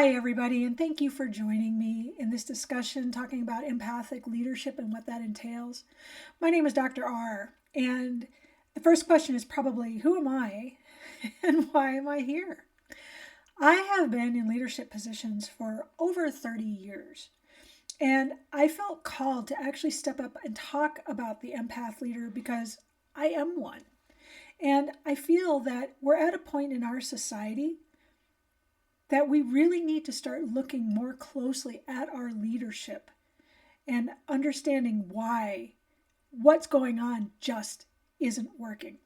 Hi, everybody, and thank you for joining me in this discussion talking about empathic leadership and what that entails. My name is Dr. R, and the first question is probably, who am I and why am I here? I have been in leadership positions for over 30 years, and I felt called to actually step up and talk about the empath leader because I am one. And I feel that we're at a point in our society that we really need to start looking more closely at our leadership and understanding why what's going on just isn't working.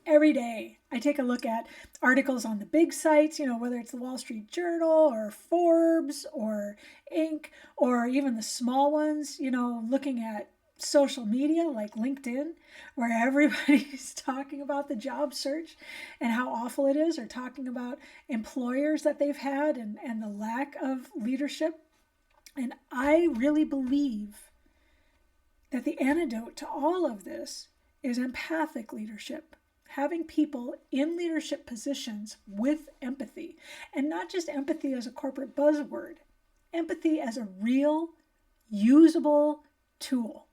Every day, I take a look at articles on the big sites, whether it's the Wall Street Journal or Forbes or Inc., or even the small ones, looking at social media like LinkedIn, where everybody's talking about the job search and how awful it is, or talking about employers that they've had and the lack of leadership. And I really believe that the antidote to all of this is empathic leadership. Having people in leadership positions with empathy, and not just empathy as a corporate buzzword, empathy as a real, usable tool.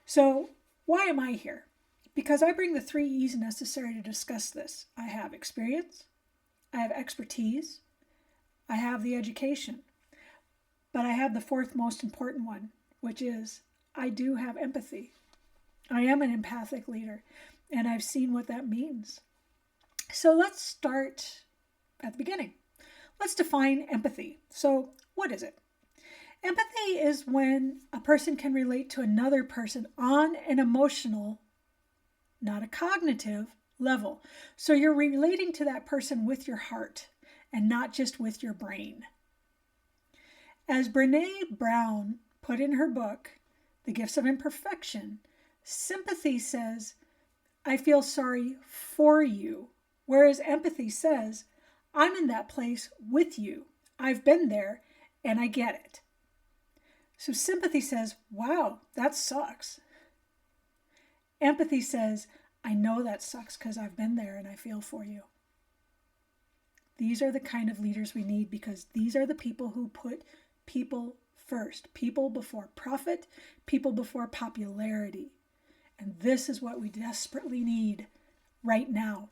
So why am I here? Because I bring the 3 E's necessary to discuss this. I have experience, I have expertise, I have the education, but I have the 4th most important one, which is I do have empathy. I am an empathic leader, and I've seen what that means. So let's start at the beginning. Let's define empathy. So what is it? Empathy is when a person can relate to another person on an emotional, not a cognitive, level. So you're relating to that person with your heart and not just with your brain. As Brené Brown put in her book, The Gifts of Imperfection, sympathy says, I feel sorry for you, whereas empathy says, I'm in that place with you. I've been there and I get it. So sympathy says, wow, that sucks. Empathy says, I know that sucks because I've been there and I feel for you. These are the kind of leaders we need, because these are the people who put people first. People before profit, people before popularity. And this is what we desperately need right now.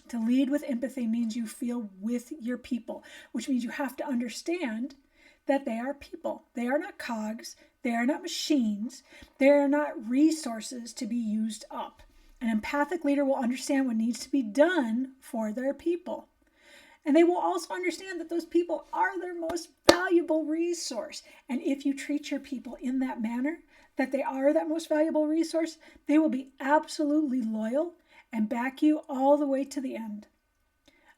To lead with empathy means you feel with your people, which means you have to understand that they are people. They are not cogs. They are not machines. They are not resources to be used up. An empathic leader will understand what needs to be done for their people. And they will also understand that those people are their most valuable resource. And if you treat your people in that manner, that they are that most valuable resource, they will be absolutely loyal and back you all the way to the end.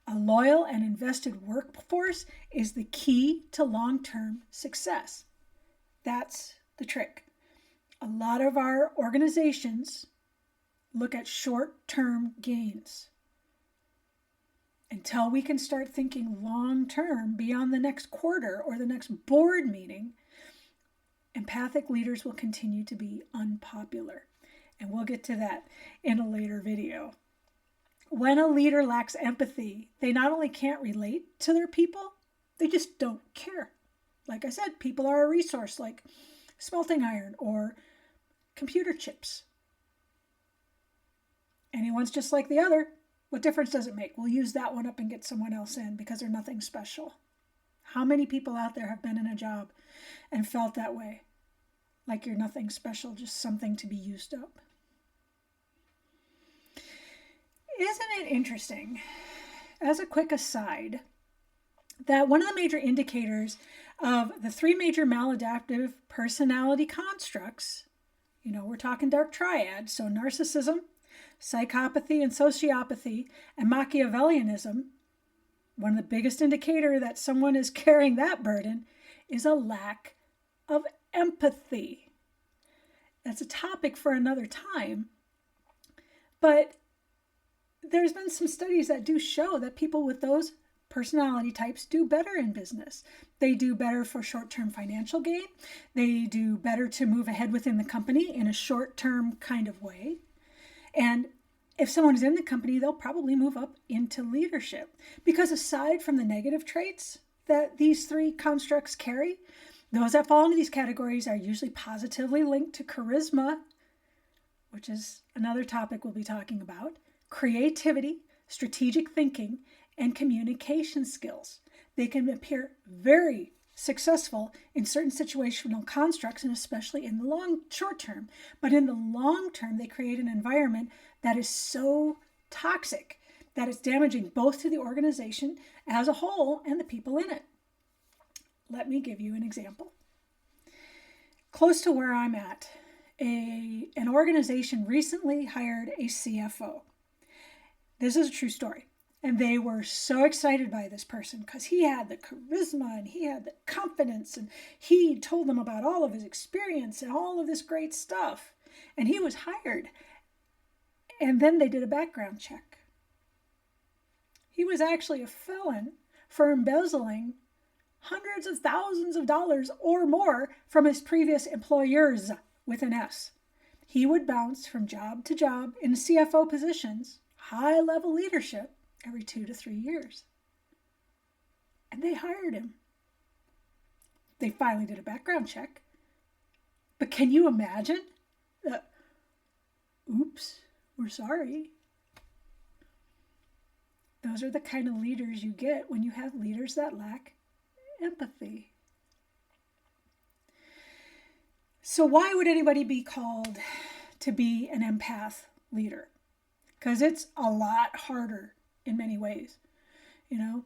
A loyal and invested workforce is the key to long-term success. That's the trick. A lot of our organizations look at short-term gains. Until we can start thinking long-term beyond the next quarter or the next board meeting, empathic leaders will continue to be unpopular. And we'll get to that in a later video. When a leader lacks empathy, they not only can't relate to their people, they just don't care. Like I said, people are a resource like smelting iron or computer chips. Anyone's just like the other. What difference does it make? We'll use that one up and get someone else in because they're nothing special. How many people out there have been in a job and felt that way? Like you're nothing special, just something to be used up. Isn't it interesting, as a quick aside, that one of the major indicators of the 3 major maladaptive personality constructs, we're talking dark triad, so narcissism, psychopathy and sociopathy, and Machiavellianism, one of the biggest indicator that someone is carrying that burden is a lack of empathy. That's a topic for another time, but there's been some studies that do show that people with those personality types do better in business. They do better for short-term financial gain. They do better to move ahead within the company in a short-term kind of way. And if someone is in the company, they'll probably move up into leadership. Because aside from the negative traits that these three constructs carry, those that fall into these categories are usually positively linked to charisma, which is another topic we'll be talking about, creativity, strategic thinking, and communication skills. They can appear very successful in certain situational constructs, and especially in the short term. But in the long term, they create an environment that is so toxic that it's damaging both to the organization as a whole and the people in it. Let me give you an example. Close to where I'm at, an organization recently hired a CFO. This is a true story. And they were so excited by this person because he had the charisma and he had the confidence and he told them about all of his experience and all of this great stuff. And he was hired. And then they did a background check. He was actually a felon for embezzling hundreds of thousands of dollars or more from his previous employers with an S. He would bounce from job to job in CFO positions, high-level leadership, every 2 to 3 years. And they hired him. They finally did a background check. But can you imagine? Oops, we're sorry. Those are the kind of leaders you get when you have leaders that lack empathy. So why would anybody be called to be an empath leader? Because it's a lot harder in many ways. You know,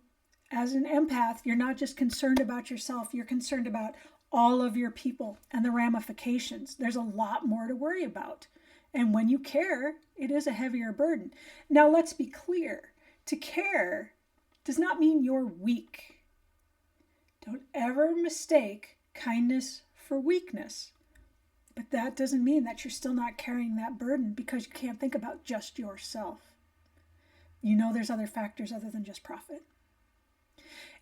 as an empath, you're not just concerned about yourself, you're concerned about all of your people and the ramifications. There's a lot more to worry about. And when you care, it is a heavier burden. Now, let's be clear. To care does not mean you're weak. Don't ever mistake kindness for weakness. But that doesn't mean that you're still not carrying that burden because you can't think about just yourself. You know there's other factors other than just profit.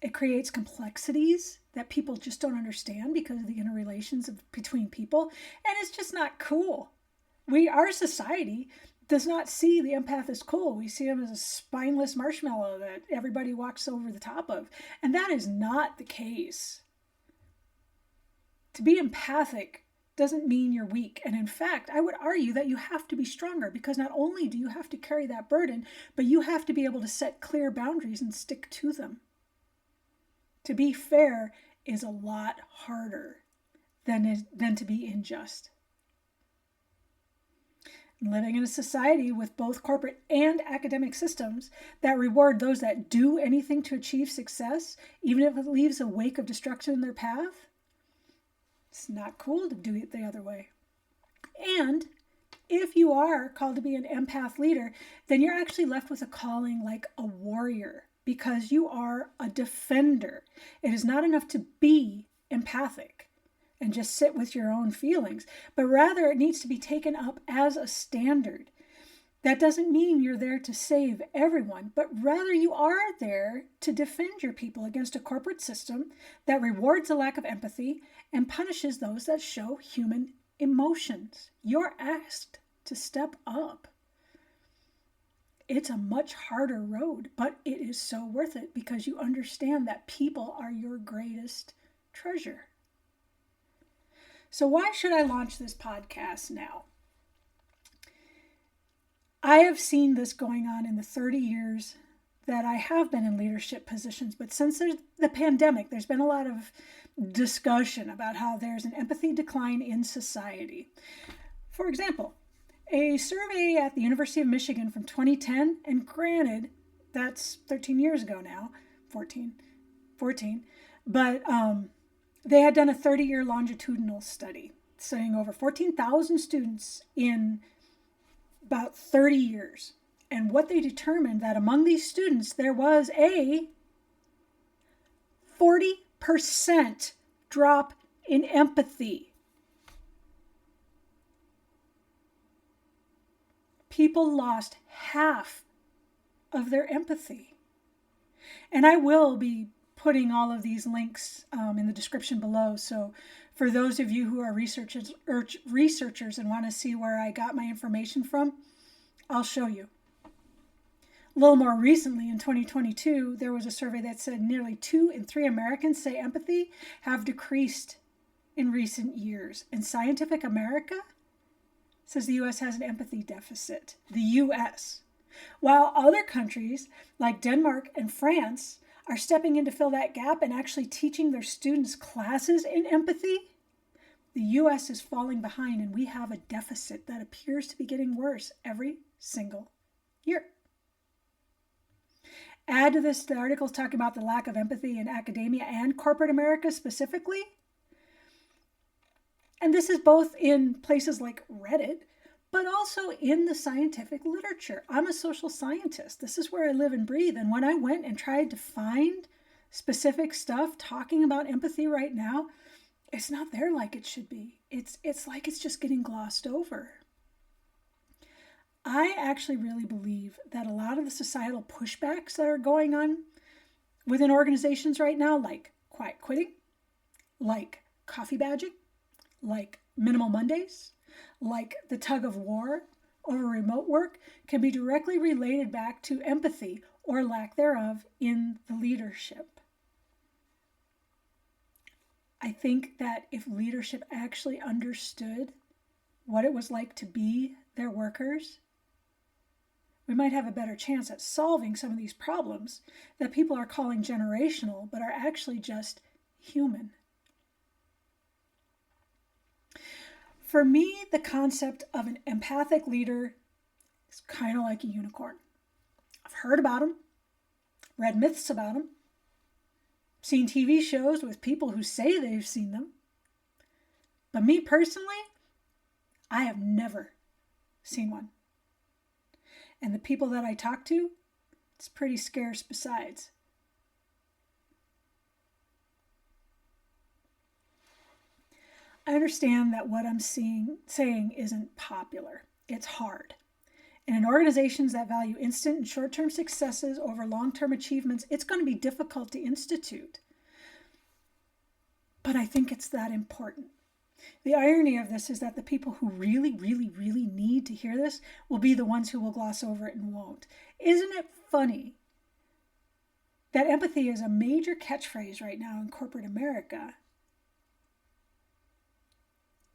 It creates complexities that people just don't understand because of the interrelations between people, and it's just not cool. Our society does not see the empath as cool. We see him as a spineless marshmallow that everybody walks over the top of, and that is not the case. To be empathic doesn't mean you're weak. And in fact, I would argue that you have to be stronger because not only do you have to carry that burden, but you have to be able to set clear boundaries and stick to them. To be fair is a lot harder than to be unjust. Living in a society with both corporate and academic systems that reward those that do anything to achieve success, even if it leaves a wake of destruction in their path, it's not cool to do it the other way. And if you are called to be an empath leader, then you're actually left with a calling like a warrior because you are a defender. It is not enough to be empathic and just sit with your own feelings, but rather it needs to be taken up as a standard. That doesn't mean you're there to save everyone, but rather you are there to defend your people against a corporate system that rewards a lack of empathy and punishes those that show human emotions. You're asked to step up. It's a much harder road, but it is so worth it because you understand that people are your greatest treasure. So why should I launch this podcast now? I have seen this going on in the 30 years that I have been in leadership positions, but since the pandemic, there's been a lot of discussion about how there's an empathy decline in society. For example, a survey at the University of Michigan from 2010, and granted, that's 13 years ago now, 14, but they had done a 30-year longitudinal study, studying over 14,000 students in about 30 years. And what they determined that among these students, there was a 40% drop in empathy. People lost half of their empathy. And I will be putting all of these links in the description below. So for those of you who are researchers and want to see where I got my information from, I'll show you. A little more recently, in 2022, there was a survey that said nearly 2 in 3 Americans say empathy have decreased in recent years. And Scientific America says the U.S. has an empathy deficit. The U.S. While other countries like Denmark and France are stepping in to fill that gap and actually teaching their students classes in empathy, the U.S. is falling behind, and we have a deficit that appears to be getting worse every single year. Add to this, the articles talking about the lack of empathy in academia and corporate America specifically. And this is both in places like Reddit, but also in the scientific literature. I'm a social scientist. This is where I live and breathe. And when I went and tried to find specific stuff talking about empathy right now, it's not there like it should be. It's like it's just getting glossed over. I actually really believe that a lot of the societal pushbacks that are going on within organizations right now, like quiet quitting, like coffee badging, like minimal Mondays, like the tug of war over remote work, can be directly related back to empathy or lack thereof in the leadership. I think that if leadership actually understood what it was like to be their workers, we might have a better chance at solving some of these problems that people are calling generational, but are actually just human. For me, the concept of an empathic leader is kind of like a unicorn. I've heard about them, read myths about them, seen TV shows with people who say they've seen them. But me personally, I have never seen one. And the people that I talk to, it's pretty scarce besides. I understand that what I'm saying isn't popular. It's hard. And in organizations that value instant and short-term successes over long-term achievements, it's going to be difficult to institute. But I think it's that important. The irony of this is that the people who really, really, really need to hear this will be the ones who will gloss over it and won't. Isn't it funny that empathy is a major catchphrase right now in corporate America,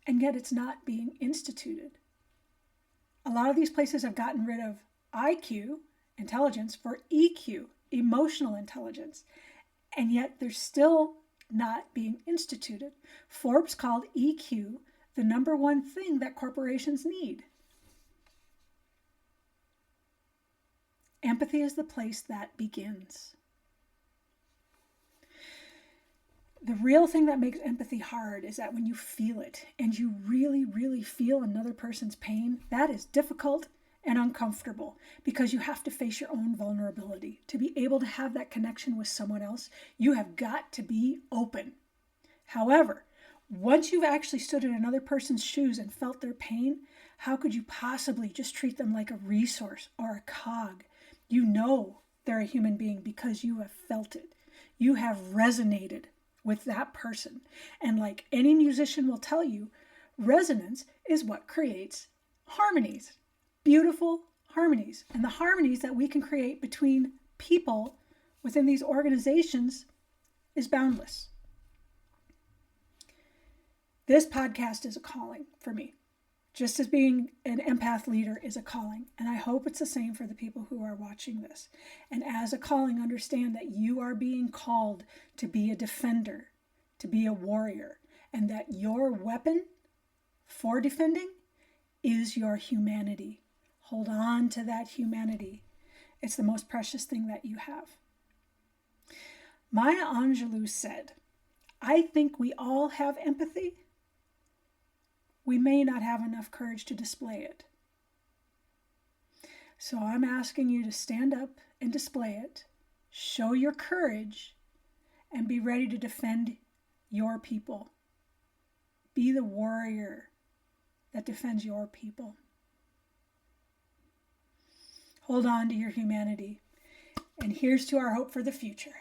and yet it's not being instituted? A lot of these places have gotten rid of IQ, intelligence, for EQ, emotional intelligence, and yet they're still not being instituted. Forbes called EQ the number one thing that corporations need. Empathy is the place that begins. The real thing that makes empathy hard is that when you feel it and you really, really feel another person's pain, that is difficult and uncomfortable because you have to face your own vulnerability. To be able to have that connection with someone else, you have got to be open. However, once you've actually stood in another person's shoes and felt their pain, how could you possibly just treat them like a resource or a cog? You know they're a human being because you have felt it. You have resonated with that person. And like any musician will tell you, resonance is what creates harmonies. Beautiful harmonies. And the harmonies that we can create between people within these organizations is boundless. This podcast is a calling for me, just as being an empath leader is a calling. And I hope it's the same for the people who are watching this. And as a calling, understand that you are being called to be a defender, to be a warrior, and that your weapon for defending is your humanity. Hold on to that humanity. It's the most precious thing that you have. Maya Angelou said, "I think we all have empathy. We may not have enough courage to display it." So I'm asking you to stand up and display it, show your courage, and be ready to defend your people. Be the warrior that defends your people. Hold on to your humanity. And here's to our hope for the future.